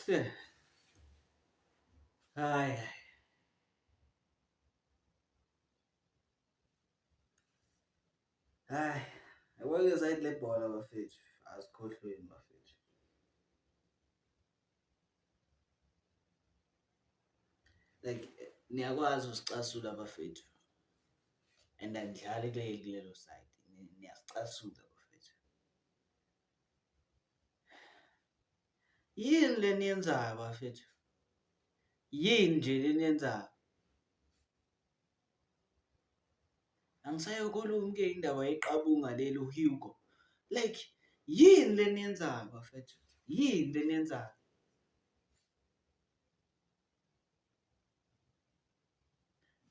Hayi, hayi, yabona sayithi le bhola bafethu, asikhohlweni bafethu. Like niyakwazi usicasula bafethu and anidlali kulelo side, niyasicasula bafethu. Yini le niyenzayo bafethu? Yini nje le niyenzayo? Angisayokhuluma-ke indaba yeqabunga leli Hugo. Like yini le niyenzayo bafethu? Yini le niyenzayo?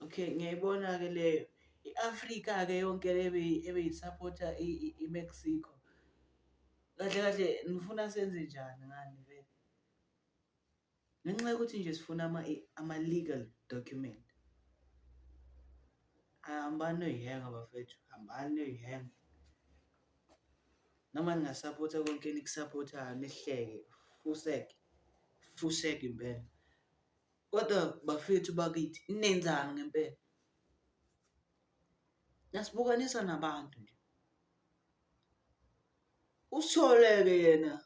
Okay, ngiyayibona-ke leyo. I-Afrika-ke yonke ebeyisapotha i-Mexico. Kahle kahle nifuna senze njani ngani vele? Ngenxa yokuthi nje sifuna ama-legal document. Hambani noyihenga bafethu, hambani noyihenga. Noma ningasapotha konke nikusapothayo nihleke, fuseke impela. Kodwa bafethu bakithi, nenzani ngempela? Nasibukanisa nabantu nje. Usithole-ke yena.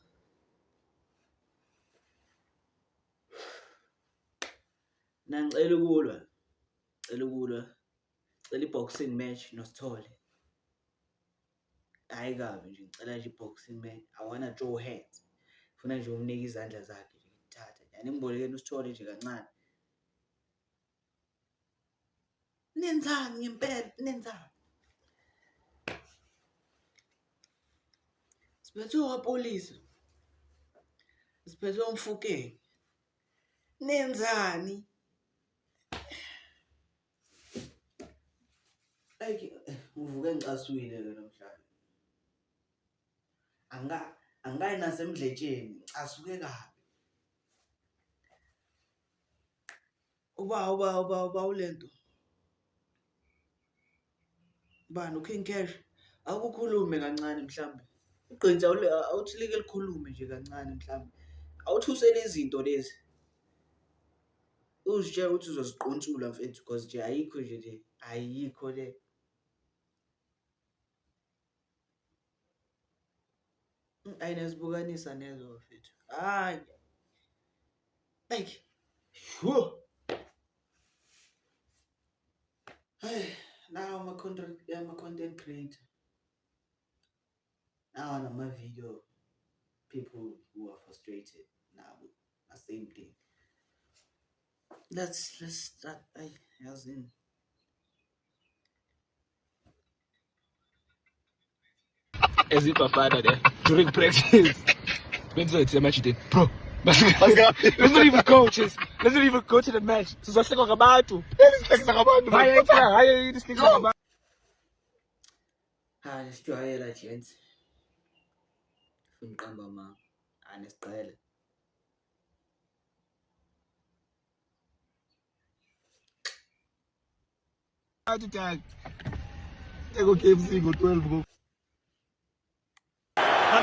Nangicela ukulwa. Cela i-boxing match noSithole. Hayi kabi nje ngicela nje i-boxing match. I wanna throw hands. Funa nje umnika izandla zakhe nje ngithathe. Yani ngibolekeni uSithole nje kancane. Nenzani ngempela? Nenzani? Siphethe apolisi. Siphethe umfukeni. Nenzani? Like uvuke ngicasuyile ke namhlanje. Angayi nasemdletsheni, asuke kabi. Uba ulento. Bani uKing Cash? Awukukhulume kancane mhlambe. Uqinisa awuthilike likhulume nje kancane mhlambe. Awuthusele izinto lezi. Uzitshela ukuthi uzosiqontula mfethu because nje ayikho nje le. Ayikho le. Ayinesibukanisa nezo mfethu. Hayi. Like who? Hey, now I'm a content creator. Now I'm a video. People who are frustrated now with the same thing. Let's start. As in. As if my father there during practice. When it's a match, bro. Let's not even coaches. Let's not even go to the match. So let's talk about you. Let's talk about you. Let's try that chance. Funqamba ma anesiqhele. And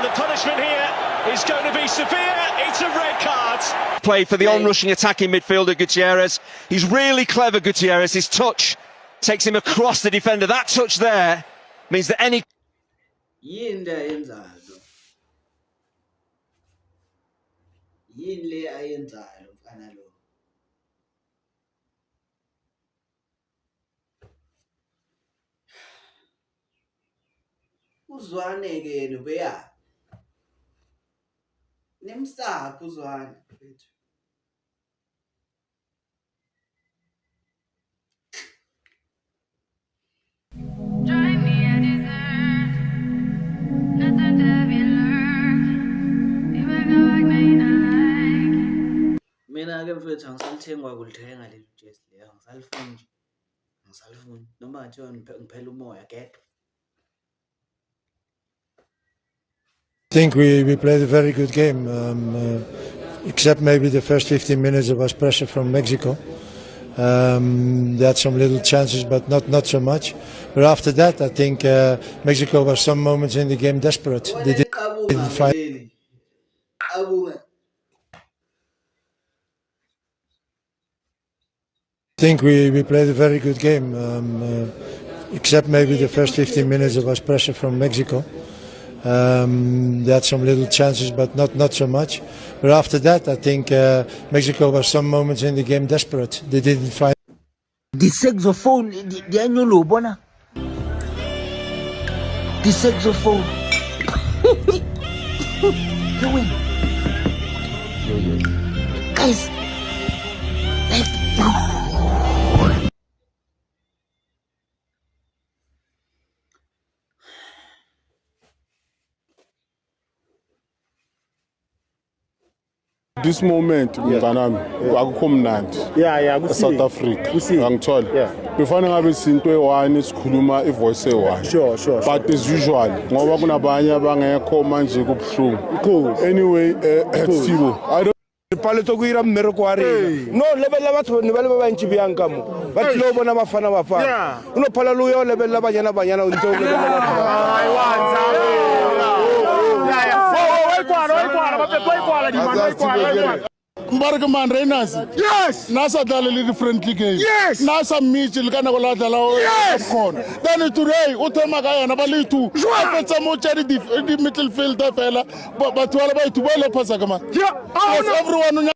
the punishment here is going to be severe. It's a red card. Play for the on-rushing attacking midfielder Gutierrez. He's really clever, Gutierrez. His touch takes him across the defender. That touch there means that any... Yini le ayenzayo? Yini le ayenzayo mfana lo? Uzwane ke yena ubeya. Nemsapho uzwane mfethu. Mina ke mfethu angisalithengwa kulithenga leli jazz leyo, angisalifuni nje. Angisalifuni noma ngathiwa ngiphela umoya kepha. I think we played a very good game, except maybe the first 15 minutes there was pressure from Mexico. They had some little chances, but not so much. But after that, I think Mexico was some moments in the game desperate. They didn't fight. I think we played a very good game, except maybe the first 15 minutes there was pressure from Mexico. They had some little chances, but not so much. But after that, I think Mexico was some moments in the game desperate. They didn't find. The saxophone, the annual bona. The saxophone. You win. Guys. This moment mntanami akukho mnandi eSouth Africa angithola befana ngabe isinto e1 sikhuluma ivoice e1 sure but as usual ngoba kunabanye abangekho manje kubhlungu anyway Thibo I don't pale to kuira mmereko wa rena no lebella batho ne ba le ba bantsi byang ka mo ba tlo bona mafana mafana uno phala lo yo lebella banyana o ntse o lebella ai wanza Mbaraka man Reyners. Yes. Nasa dala differently game. Yes. Nasa Mitchell kana kola dala. Yes. Then today utema kaya na balitu. Afetsa mo chari di middle fielder fela. But wala ba itu bale pasa kama. Yes, everyone.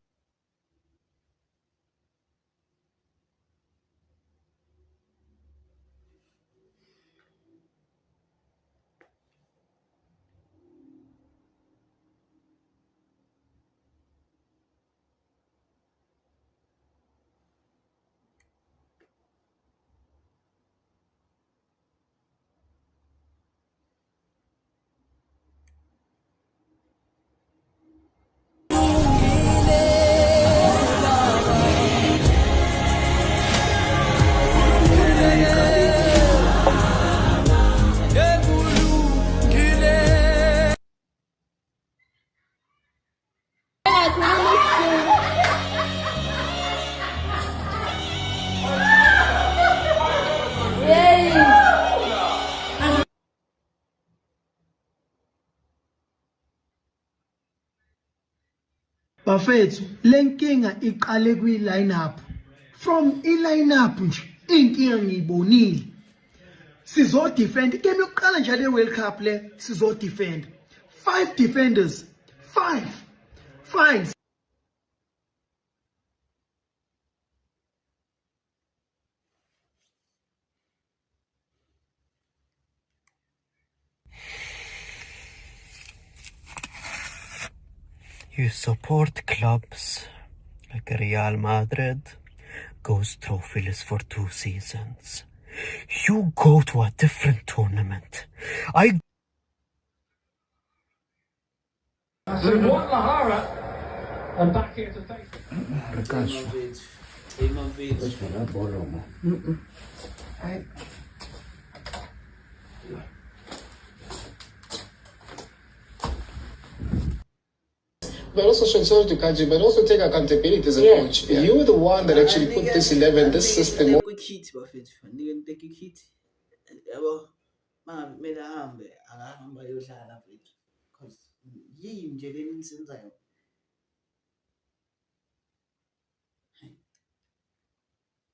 Bafethu lenkinga iqale kwi lineup from I lineup nje inkinga ngiyibonile sizo defend game yokuqala nje le World Cup le sizo defend 5 defenders 5 fine. You support clubs like Real Madrid goes trophyless for 2 seasons. You go to a different tournament. I Lahara and back here to face But also should serve the country, but also take accountability as a coach. You were the one that actually put this 11, this system.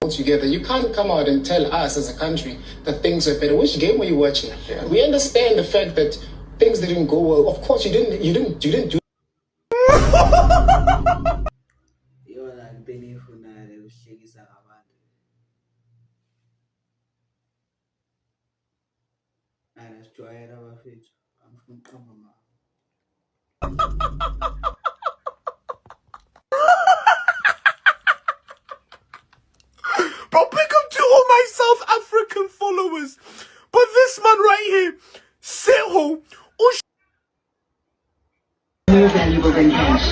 Together, you can't come out and tell us as a country that things are better. Which game were you watching? We understand the fact that things didn't go well. Of course, you didn't do. Bro, pick up to all my South African followers. But this man right here, Sitho, more valuable than cash,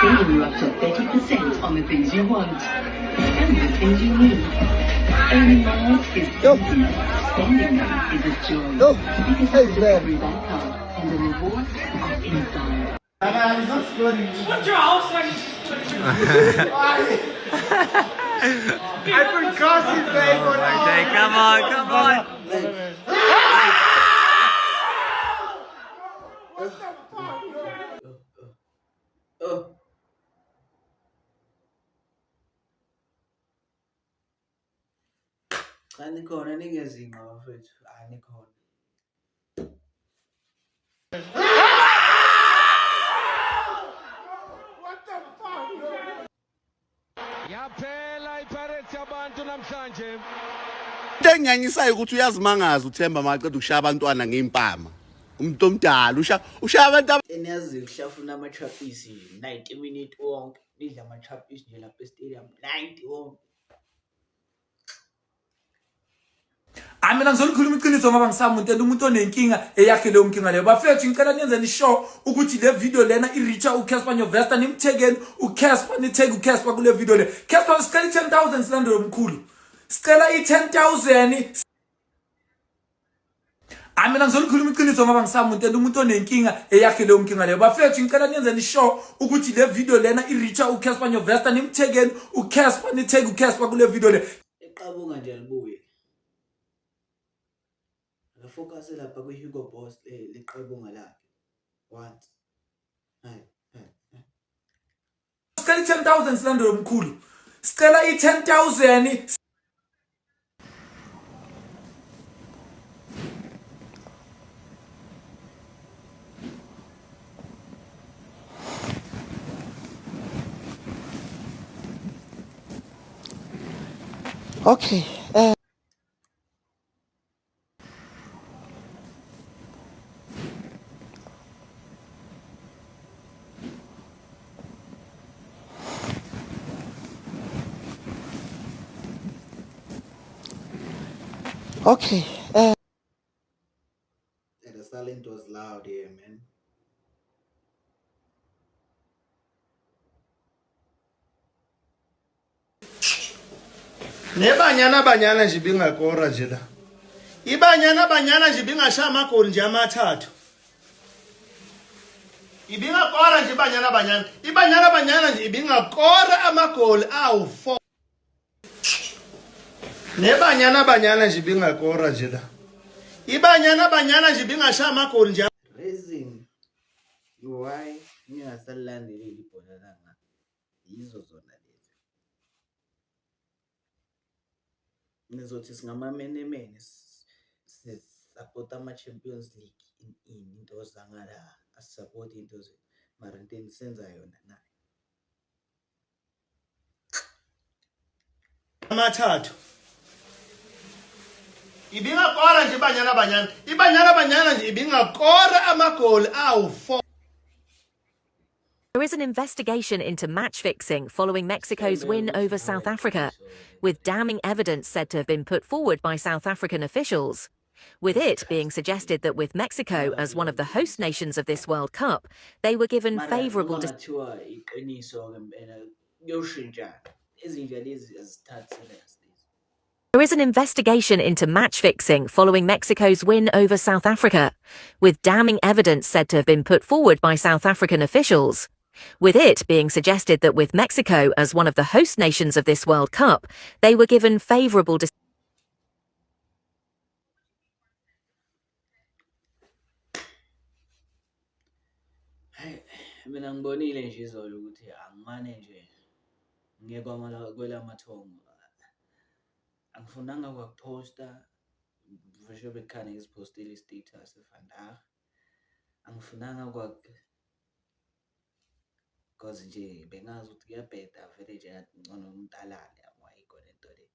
saving you up to 30% on the things you want and the things you need. Earning miles is easy, spending them is a joy. Because it's a Discovery Bank card and the rewards are inside. What your house like? I forgot his name. Okay, come on. Anikhona ningezinqa bafethu. Anikhona. Yaphela iPirates yabantu namhlanje. Into engiyanyisayo ukuthi uyazimangaza uThemba maqeda ukushaya abantwana ngeimpama. Umuntu omdala ushaya abantu eniyazi kuhlafuna ama-trappies 90 minute wonke. Nidla ama-trappies nje lapha e-stadium 90 wonke. Mina ngizolikhuluma iqiniso ngoba ngisamuntu umuntu onenkinga eyakhe leyo nkinga leyo. Bafethu ngicela niyenzeni sure ukuthi le video lena i-reacha uCasper Nyovesta nimthekeni uCasper nitheke uCasper kule video le. Casper sicela 10,000 silandelo omkhulu. Sicela 10,000. Mina ngizolikhuluma iqiniso ngoba ngisamuntu umuntu onenkinga eyakhe leyo nkinga leyo. Bafethu ngicela niyenzeni sure ukuthi le video lena i-reacha uCasper Nyovesta nimthekeni uCasper nitheke uCasper kule video le. Eqabunga nje alibuye. Focus lapha ku-Hugo Boss liqabunga lakhe. Once. Sicela 10,000 silandelo omkhulu. Sicela 10,000. Okay. Okay. The silent was loud here, man. Nebanyana nje bingakora nje la. Ibanyana nje bingashaya amagoli nje amathathu. Ibingakora nje ibanyana nje ibingakora amagoli awu4. Nebanyana nje bingakora nje la. Ibanyana nje bingashaya amagoli nje. Reason why ningasalandeli ibhola langa yizo zona lezi. Nizothi singamamenemene support ama-Champions League into zangala support into mara into senza yona na amathathu. Ibingakora nje ibanyana nje ibingakora amagoli awu4. There is an investigation into match fixing following Mexico's win over South Africa, with damning evidence said to have been put forward by South African officials. With it being suggested that with Mexico as one of the host nations of this World Cup, they were given favourable... There is an investigation into match fixing following Mexico's win over South Africa, with damning evidence said to have been put forward by South African officials. With it being suggested that with Mexico as one of the host nations of this World Cup, they were given favourable... Mina ngibonile nje izolo ukuthi angimane nje kwelamathongo. Angifunanga kwakuposta visho bekhane ngizipostile istatus vandag. Angifunanga cause nje bengazi ukuthi kuyabheda vele nje ngcono umuntu alale awayikho lento le.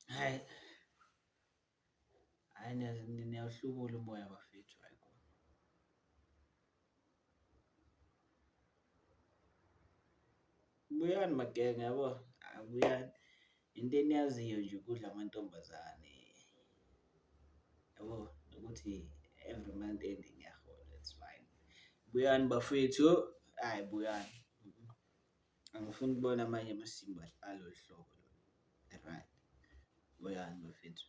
Hayi niyawuhlubula umoya bafethu ayikho. Buyani magenge yabo, abuyani. Into eniyaziyo nje ukudla amantombazane. Yabo ukuthi every month ending yahola, that's fine. Buyani bafethu, hayi buyani. Angifuni ukubona amanye amasimba alolu hlobo. Right. Buyani bafethu.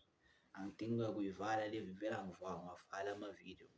Angidinga kuyivala le vivela ngivala amavideo.